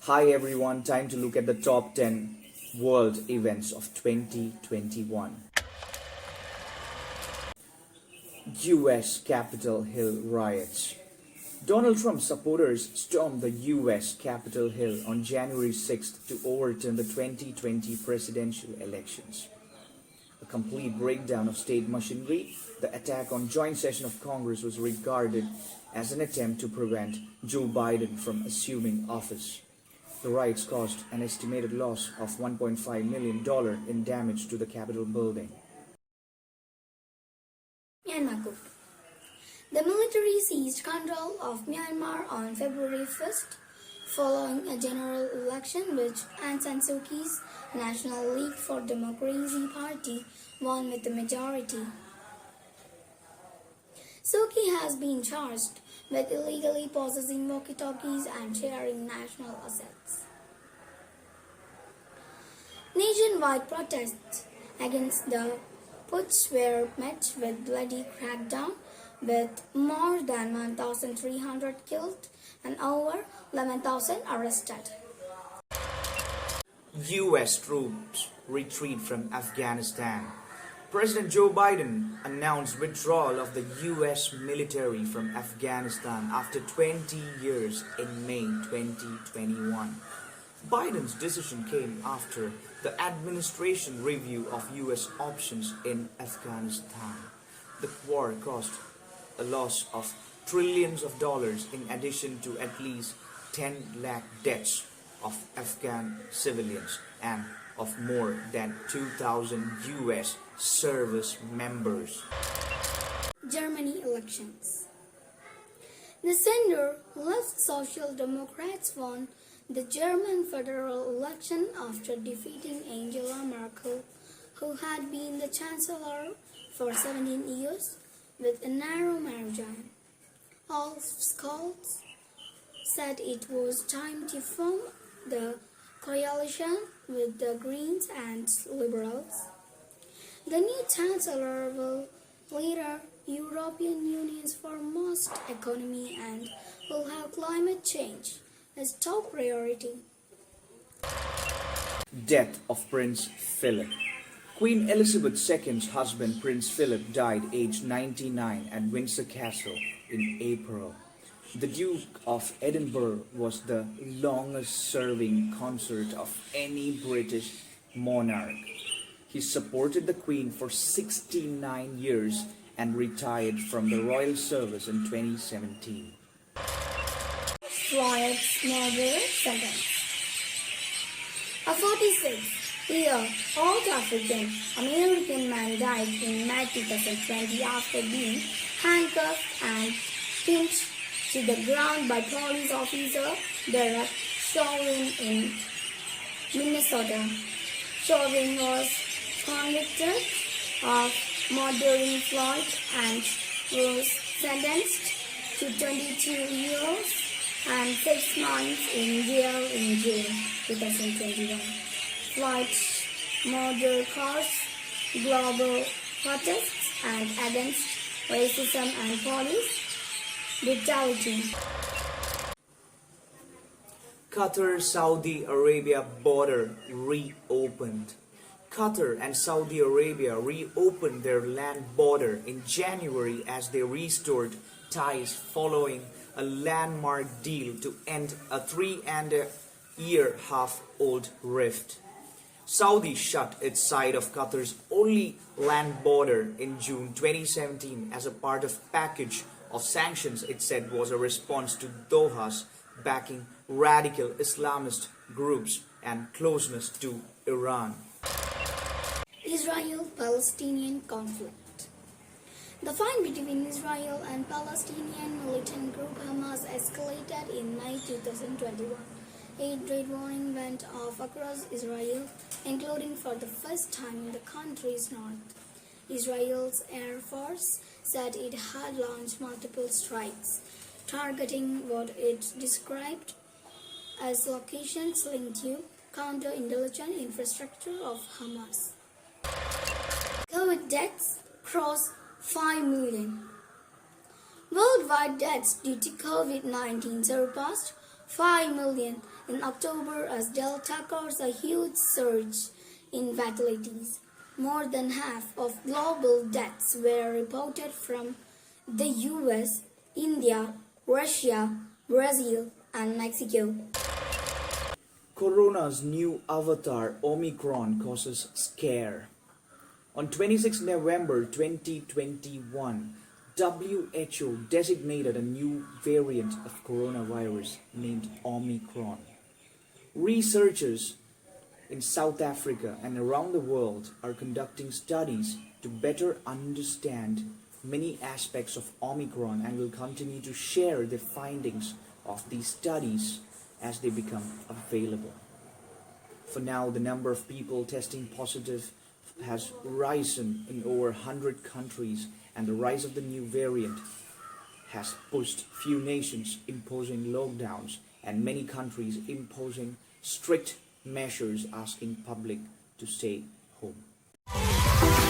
Hi everyone, time to look at the top 10 world events of 2021. US Capitol Hill riots. Donald Trump supporters stormed the US Capitol Hill on January 6th to overturn the 2020 presidential elections. A complete breakdown of state machinery, the attack on joint session of Congress was regarded as an attempt to prevent Joe Biden from assuming office. The riots caused an estimated loss of $1.5 million in damage to the Capitol building. Myanmar coup. The military seized control of Myanmar on February 1st, following a general election which Aung San Suu Kyi's National League for Democracy party won with a majority. Suu Kyi has been charged with illegally possessing walkie-talkies and sharing national assets. Nationwide protests against the putsch were met with bloody crackdown, with more than 1,300 killed and over 11,000 arrested. US troops retreat from Afghanistan. President Joe Biden announced withdrawal of the US military from Afghanistan after 20 years in May 2021. Biden's decision came after the administration review of US options in Afghanistan. The war caused a loss of trillions of dollars in addition to at least 10 lakh deaths of Afghan civilians and of more than 2,000 US service members. Germany elections. The center-left Social Democrats won the German federal election after defeating Angela Merkel, who had been the chancellor for 17 years, with a narrow margin. Olaf Scholz said it was time to form the coalition with the Greens and Liberals. The new chancellor will lead the European Union's foremost economy and will have climate change as top priority. Death of Prince Philip. Queen Elizabeth II's husband Prince Philip died aged 99 at Windsor Castle in April. The Duke of Edinburgh was the longest-serving consort of any British monarch. He supported the Queen for 69 years and retired from the royal service in 2017. Floyd's murder sentence. A 46-year old African American man died in May 2020 after being handcuffed and pinned to the ground by police officer Derek Chauvin in Minnesota. Chauvin was convicted of murdering Floyd and was sentenced to 22 years and 6 months in jail in June 2021. Floyd's murder caused global protests and against racism and police brutality. Qatar-Saudi Arabia border reopened. Qatar and Saudi Arabia reopened their land border in January as they restored ties following a landmark deal to end a 3.5-year-old rift. Saudi shut its side of Qatar's only land border in June 2017 as a part of package of sanctions it said was a response to Doha's backing radical Islamist groups and closeness to Iran. Israel-Palestinian conflict. The fight between Israel and Palestinian militant group Hamas escalated in May 2021. A trade warning went off across Israel, including for the first time in the country's north. Israel's Air Force said it had launched multiple strikes, targeting what it described as locations linked to counter-intelligence infrastructure of Hamas. COVID deaths cross 5 million. Worldwide deaths due to COVID-19 surpassed 5 million in October as Delta caused a huge surge in fatalities. More than half of global deaths were reported from the US, India, Russia, Brazil, and Mexico. Corona's new avatar Omicron causes scare. On 26 November 2021, WHO designated a new variant of coronavirus named Omicron. Researchers in South Africa and around the world are conducting studies to better understand many aspects of Omicron and will continue to share the findings of these studies as they become available. For now, the number of people testing positive has risen in over 100 countries, and the rise of the new variant has pushed few nations imposing lockdowns and many countries imposing strict measures asking public to stay home.